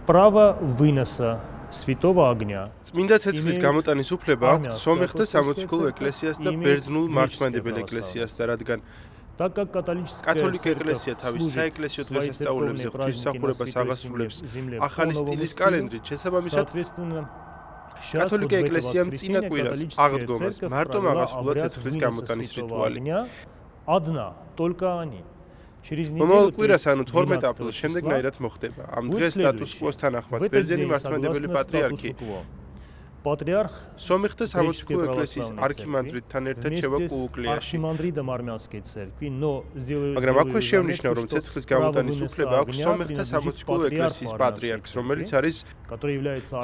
право выноса святого огня. წმინდა ცეცხლის გამოტანის უფლება აქვს სომეხთა სამოციქულო ეკლესიას და ბერძნულ მართლმადიდებელ ეკლესიას და რადგან კათოლიკე ეკლესია თავის საეკლესიო დღესასწაულებზე ღვთისმსახურებას აღასრულებს ახალი სტილის კალენდრით, შესაბამისად კათოლიკე ეკლესიამ წინა კვირას აღდგომას მარტო აღასრულა ცეცხლის გამოტანის რიტუალი. Одна, только они. მომავალ კვირას ანუ 12 აპრილს შემდეგნაირად მოხდება. ამ დღეს სტატუს-კვოს თანახმად ბერძენი მართლმადიდებელი პატრიარქი Патриарх სომეხთა სამოციქულო ეკლესიის არქიმანდრიტთან ერთად შევა კუუკლიაში. მაგრამ აქვე შევნიშნავ, რომ ცეცხლის გამოტანის უფლება აქვს სომეხთა სამოციქულო ეკლესიის პატრიარქს, რომელიც არის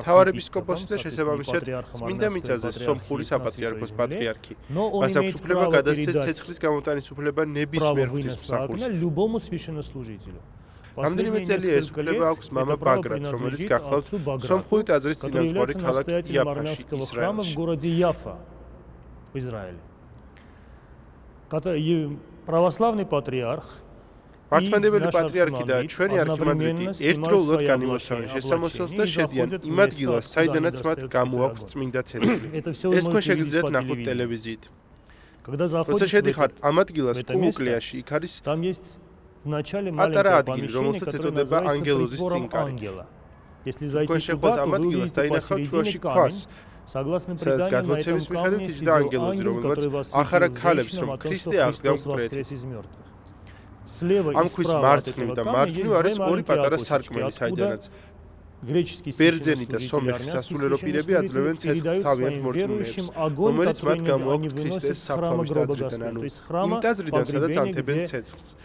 მთავარეპისკოპოსი და შესაბამისად წმინდა მიწაზე სომხური საპატრიარქოს პატრიარქი. მას აქვს უფლება გადასცეს ცეცხლის გამოტანის უფლება ნებისმიერ ღვთისმსახურს. რამდენიმე წელია ეს უფლება აქვს მამა ბაგრატს, რომელიც გახლავთ სომხური ტაძრის წინამძღვარი ქალაქ იაფაში, ისრაელი. Православный патриарх მართლმადიდებელი პატრიარქი და ჩვენი არქიმანდრიტი ერთდროულად განიმოსავენ შესამოსელს და შედიან იმ ადგილას, საიდანაც მათ გამოაქვთ წმინდა ცეცხლი. ეს თქვენ შეგიძლიათ ნახოთ ტელევიზიით. როცა შედიხარ ამ ადგილას კუუკლიაში, იქ არის პატარა ადგილი, რომელსაც ეწოდება ანგელოზის წინკარი. თქვენ შეხვდათ ამ ადგილას და ინახავთ შუაში ქვას, სადაც გადმოცემის მიხედვით იზრდა ანგელოზი, რომელმაც ახარა ქალებს, რომ ქრისტე აღდგა მკვეთრად. ამ ქვის მარცხნივ და მარჯვნივ არის ორი პატარა სარკმელი, საიდანაც ბერძენი და სომეხი სასულიერო პირები აძლევენ ცეცხლს თავიანთ მორწმუნეებს, რომელიც მათ გამოაქვთ ქრისტეს საფლავის ტაძრიდან, ანუ იმ ტაძრიდან, სადაც ანთებენ ცეცხლს.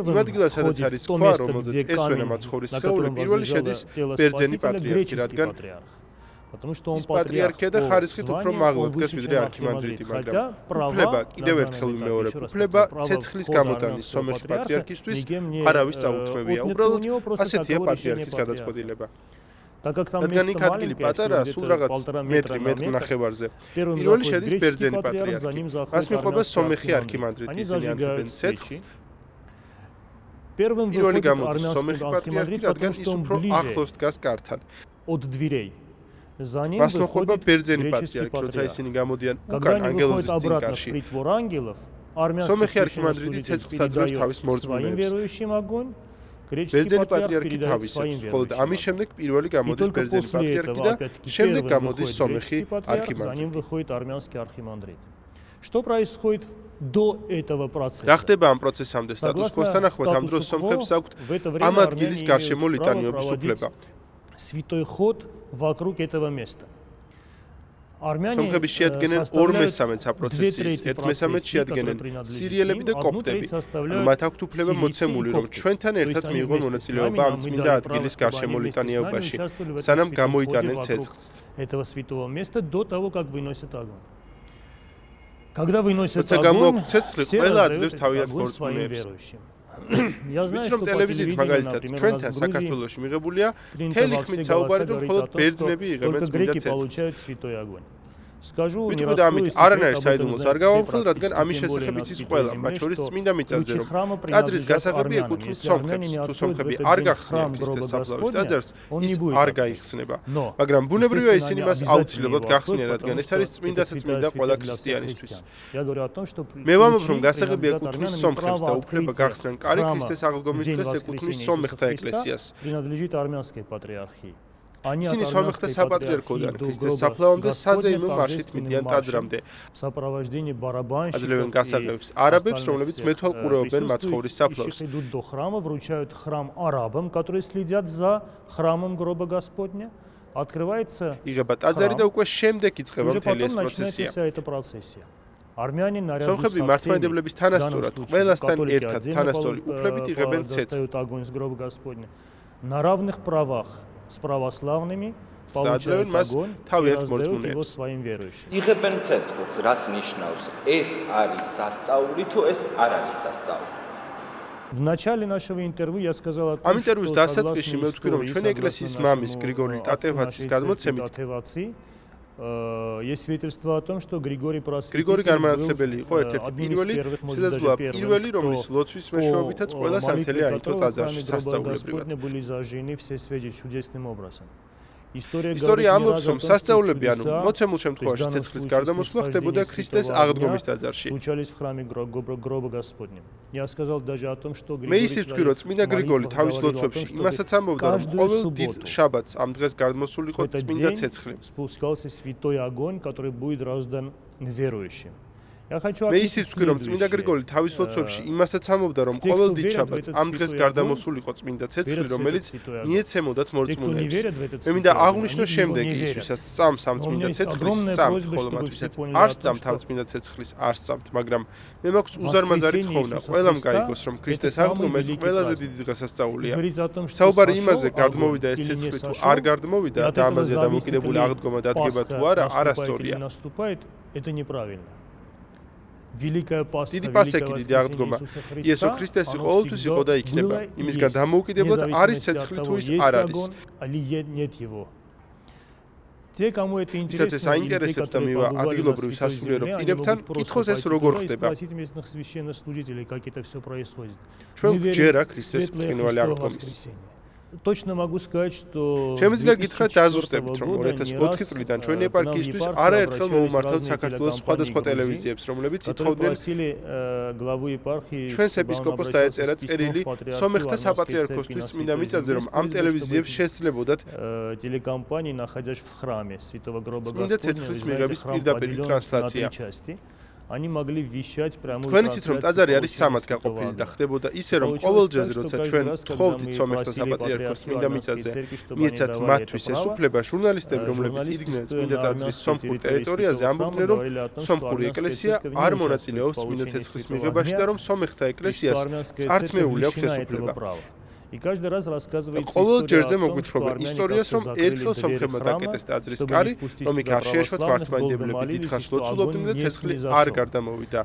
იმ ადგილას, სადაც არის ქვა, რომელზეც ესვენა მაცხოვრის სხეული, პირველი შედის ბერძენი პატრიარქი, რადგან ის პატრიარქია და ხარისხით უფრო მაღლა დგას ვიდრე არქიმანდრიტი, მაგრამ უფლება კიდევ ერთხელ ვიმეორებ, უფლება ცეცხლის გამოტანის სომეხი პატრიარქისთვის არავის წაუთმევია, უბრალოდ ასეთია პატრიარქის გადაწყვეტილება. რადგან იქ ადგილი პატარაა, სულ რაღაც მეტრი ნახევარზე. პირველი შედის ბერძენი პატრიარქი. მას მიყვება სომეხი არქიმანდრიტი, ისინი ანთებენ ცეცხლს. პირველი გამოდის სომეხი პატრიარქი, რადგან ის უფრო ახლოს დგას კართან. მას მოხვდება ბერძენი პატრიარქი, როცა ისინი გამოდიან უკან ანგელოზის წინკარში. სომეხი არქიმანდრიტი ცეცხლს აძლევს თავის მორწმუნეებს. ბერძენი პატრიარქი თავის აქვს, ხოლო ამის შემდეგ პირველი გამოდის ბერძენი პატრიარქი და შემდეგ გამოდის სომეხი არქიმანდრიტი. Что происходит до этого процесса? რა ხდება ამ პროცესამდე სტატუს-კვოს თანახმად ამ დროს სომხებს აქვთ ამ ადგილის გარშემო ლიტანიობის უფლება. Святой ход вокруг этого места. სომხები შეადგენენ 2/3 საპროცესიის, 1/3 შეადგენენ სირიელები და კოპტები. მათ აქვთ უფლება მოცემული, რომ ჩვენთან ერთად მიიღონ მონაწილეობა ამ წმინდა ადგილის გარშემო ლიტანიობაში, სანამ გამოიტანენ ცეცხლს. Этого святого места до того, как выносят огонь. Когда выносят როცა გამოაქვთ ცეცხლი, ყველა აძლევს თავიანთ მორწმუნეებს. ვიცი რომ ტელევიზიით მაგალითად ჩვენთან საქართველოში მიღებულია მთელი ხმით საუბარი, რომ მხოლოდ ბერძნები იღებენ წმინდა ცეცხლს. ვიტყვი და ამით არანაირ საიდუმლოს არ გავამხელ, რადგან ამის შესახებ იცის ყველა, მათ შორის წმინდა მიწაზე, რომ ტაძრის გასაღები ეკუთვნის სომხებს. თუ სომხები არ გახსნიან ქრისტეს საფლავის ტაძარს, ის არ გაიხსნება. მაგრამ ბუნებრივია ისინი მას აუცილებლად გახსნიან, რადგან ეს არის წმინდათა წმინდა ყველა ქრისტიანისთვის. მე ვამბობ, რომ გასაღები ეკუთვნის სომხებს და უფლება გახსნან კარი ქრისტეს აღდგომის დღეს ეკუთვნის სომეხთა ეკლესიას. ისინი სომეხთა საპატრიარქოდან ქრისტეს საფლავამდე საზეიმო მარშით მიდიან ტაძრამდე. აძლევენ გასაღებს არაბებს, რომლებიც მეთვალყურეობენ მაცხოვრის საფლავს. იღება ტაძარი და უკვე შემდეგ იწყება მთელი ეს პროცესია. სომხები მართლმადიდებლების თანასწორად, ყველასთან ერთად თანასწორი უფლებით იღებენ ცეცხლს. с православными получают огонь თავიანთ მორწმუნეებს своим верующим. იღებენ ცეცხლს, რას ნიშნავს? ეს არის სასწაული თუ ეს არ არის სასწაული? В начале нашего интервью я сказал о том, ამ ინტერვიუს დასაწყისში მე ვთქვი, რომ ჩვენი ეკლესიის მამის გრიგორი ტატევაცის გადმოცემით есть свидетельство о том, что Григорий Просветитель გრიგორი განმანათლებელი იყო ერთ-ერთი პირველი, რომლის ლოცვის მეშვეობითაც ყველა სანთელი აიტო ტაძარში სასწაულებრივად. были зажжены все свечи чудесным образом. ისტორია ამბობს, რომ სასწაულები, ანუ მოცემულ შემთხვევაში ცეცხლის გარდამოსვლა ხდებოდა ქრისტეს აღდგომის ტაძარში. მე ისიც ვთქვი, რომ წმინდა გრიგოლი თავის ლოცვებში იმასაც ამბობდა, რომ ყოველ დიდ შაბათს ამ დღეს გადმოსულიყო წმინდა ცეცხლი. спускался святой огонь, который будет раздан верующим. მე ისიც ვთქვი, რომ წმინდა გრიგოლი თავის ლოცვებში იმასაც ამბობდა, რომ ყოველ დიდ შაბათს ამ დღეს გარდამოსულიყო წმინდა ცეცხლი, რომელიც მიეცემოდათ მორწმუნეებს. მე მინდა აღვნიშნო შემდეგი ის, ვისაც სწამს ამ წმინდა ცეცხლის სწამთ, ხოლო მათ ვისაც არ სწამთ ამ წმინდა ცეცხლის არ სწამთ, მაგრამ მე მაქვს უზარმაზარი თხოვნა, ყველამ გაიგოს, რომ ქრისტეს აღდგომა ეს ყველაზე დიდი დღესასწაულია. საუბარი იმაზე, გარდმოვიდა ეს ცეცხლი თუ არ გარდმოვიდა და ამაზე დამოკიდებული აღდგომა დადგება თუ არა, არასწორია. დიდი პასექი, დიდი აღდგომა იესო ქრისტესი ყოველთვის იყო და იქნება. იმისგან დამოუკიდებლად არის ცეცხლი თუ ის არ არის. ვისაც ეს აინტერესებს და მივა ადგილობრივ სასულიერო პირებთან, კითხოს ეს როგორ ხდება. ჩვენ ვჯერა ქრისტეს ბრწყინვალე აღდგომის. Точно могу сказать, что შემიძლია გითხრათ დაზუსტებით, რომ 2004 წლიდან ჩვენი ეპარქიისთვის არაერთხელ მოუმართავთ საქართველოს სხვადასხვა ტელევიზიებს, რომლებიც ითხოვდნენ ჩვენს ეპისკოპოსს დაეწერა წერილი სომეხთა საპატრიარქოსთვის წმინდა მიწაზე, რომ ამ ტელევიზიებს შესძლებოდათ телекомпании, находящихся в храме Святого Гроба წმინდა ცეცხლის მიღების პირდაპირ ტრანსლაცია. Они могли вещать прямо თქვენ იცით, რომ ტაძარი არის სამად გაყოფილი და ხდებოდა ისე, რომ ყოველ ჯერზე, როცა ჩვენ თხოვდით სომეხთა საპატრიარქოს წმინდა მიწაზე, მიეცათ მათთვის ეს უფლება, ჟურნალისტები, რომლებიც იდგნენ წმინდა ტაძრის სომხურ ტერიტორიაზე, ამბობდნენ, რომ სომხური ეკლესია არ მონაწილეობს წმინდა ცეცხლის მიღებაში და რომ სომეხთა ეკლესიას წართმეული აქვს ეს უფლება. И каждый раз рассказывает ყოველ ჯერზე მოგვითხრობა ისტორიას, რომ ერთხელ სომხებმა დაკეტეს ტაძრის კარი, რომ იქ არ შეეშვათ მართლმადიდებლები დიდხანს ლოცულობდნენ და ცეცხლი არ გარდამოვიდა.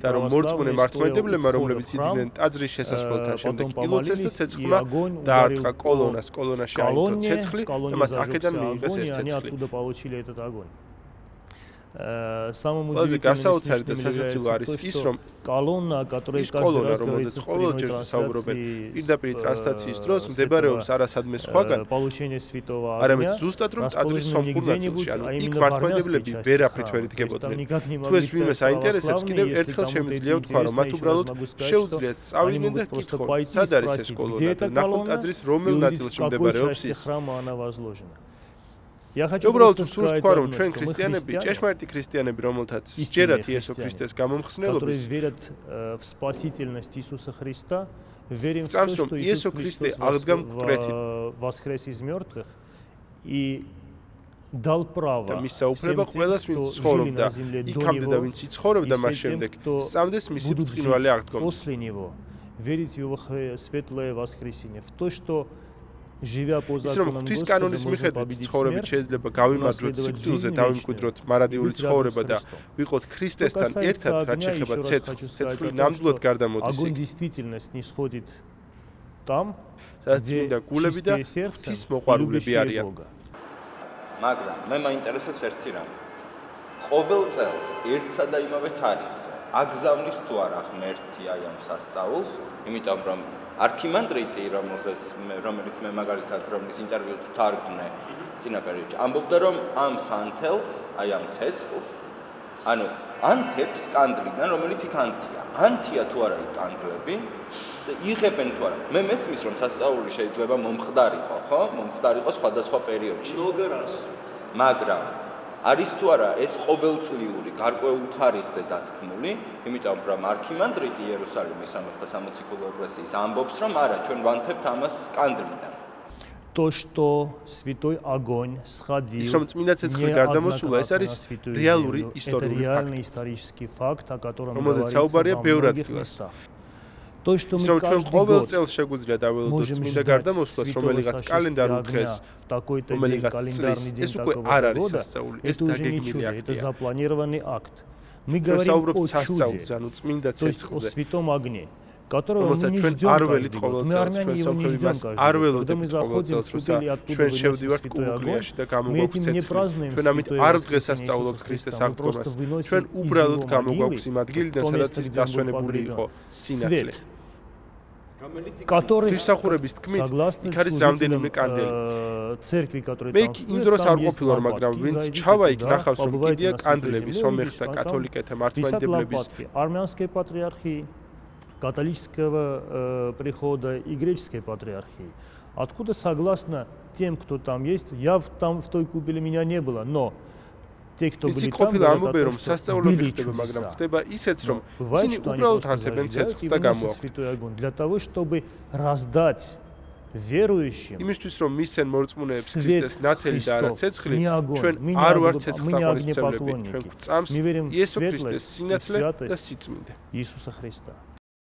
და რომ მორწმუნე მართლმადიდებლებმა, რომლებიც იდგნენ ტაძრის შესასვლელთან, შემდეგ ილოცეს და ცეცხლმა დაარტყა კოლონაში აიტო ცეცხლი და მათ აქედან მიიღეს ეს ცეცხლი. ყველაზე გასაოცარი და სასაცილო არის ის, რომ კოლონა, რომელზეც ყოველ ჯერზე საუბრობენ პირდაპირ ტრანსლაციის დროს, მდებარეობს არასადმე სხვაგან, არამედ ზუსტად რომ ტაძრის სომხურ ნაწილში, ანუ იქ მართლმადიდებლები ვერაფრით ვერ იდგებოდნენ. თუ ეს ვინმეს აინტერესებს, კიდევ ერთხელ შემიძლია ვთქვა, რომ მათ უბრალოდ შეუძლიათ წავიდნენ და კითხონ, სად არის ეს კოლონა და ნახონ ტაძრის რომელ ნაწილში მდებარეობს ის. უბრალოდ სულს თქვა, რომ ჩვენ ქრისტიანები, ჭეშმარიტი ქრისტიანები, რომელთაც სჯერათ იესო ქრისტეს გამომხსნელობის, წამს, რომ იესო ქრისტე აღდგა მკვდრეთით და მის საუფლება ყველას, ვინც ცხოვრობდა, იქამდე და ვინც იცხოვრებდა მას შემდეგ, სწამდეს მისი ბრწყინვალე აღდგომის. ის რომ ღვთის კანონის მიხედვით ცხოვრებით შეიძლება გავიმარჯვოთ სიკვდილზე, დავიმკვიდროთ მარადიული ცხოვრება და ვიყოთ ქრისტესთან ერთად, რაც შეეხება ცეცხლს, ცეცხლი ნამდვილად გარდამოდის იქ. სადაც წმინდა გულები და ღვთის მოყვარულები არიან. მაგრამ მე მაინტერესებს ერთი რამ. ყოველ წელს ერთსა და იმავე თარიღზე აგზავნის თუ არა ღმერთი აი ამ სასწაულს, იმიტომ რომ არქიმანდრიტი, რომელიც მე მაგალითად რომლის ინტერვიუც ვთარგმნე წინა პერიოდში, ამბობდა, რომ ამ სანთელს, აი ამ ცეცხლს, ანუ ანთებს კანდლიდან, რომელიც იქ ანთია. ანთია თუ არა იქ კანდლები და იღებენ თუ არა. მე მესმის, რომ სასწაული შეიძლება მომხდარიყო, ხო? მომხდარიყო სხვადასხვა პერიოდში. მაგრამ არის თუ არა ეს ყოველწლიური გარკვეულ თარიღზე დათქმული, იმიტომ რომ არქიმანდრიტი იერუსალიმის სამეფო სამოციქულო ეკლესიის ამბობს, რომ არა, ჩვენ ვანთებთ ამას კანდლიდან. То, что святой огонь сходил. ის რომ წმინდა ცეცხლი გარდამოსულა, ეს არის რეალური исторический факт, о котором რომელზეც საუბარია ბევრ ადგილას. То, что мы ჩვენ ყოველ წელს შეგვიძლია დავველოდოთ წმინდა გარდამოსვლას, რომელიღაც კალენდარულ დღეს, რომელიღაც წლის, ეს უკვე არ არის სასწაული, ეს დაგეგმილი აქტია. Это запланированный акт. Мы говорим о სასწაულზე, ანუ წმინდა ცეცხლზე. святом огне. რომელსაც ჩვენ არ ველით ყოველ წელს, ჩვენ სომხები მას არ ველოდებით ყოველ წელს, როცა ჩვენ შევდივართ კუბლიაში და გამოგვაქვს ცეცხლი. ჩვენ ამით არ დღესასწაულობთ ქრისტეს აღდგომას. ჩვენ უბრალოდ გამოგვაქვს იმ ადგილიდან, სადაც ის დასვენებული იყო სინათლე. ღვთისმსახურების თქმით, იქ არის რამდენიმე კანდელი. მე იმ დროს არ ყოფილვარ, მაგრამ ვინც ჩავა იქ ნახავს, რომ კიდია კანდლები სომეხთა კათოლიკეთა მართლმადიდებლების. Армянской патриархии, католического прихода и греческой патриархии. Откуда, согласно тем, кто там есть, я там в той купеле меня не было, но те, кто были там, говорят, что были чудеса. Бывает, что они просто зажигают и выносят святой огонь для того, чтобы раздать верующим свет Христов, не огонь, мы не огнепоклонники, мы верим в светлость и святость Иисуса Христа.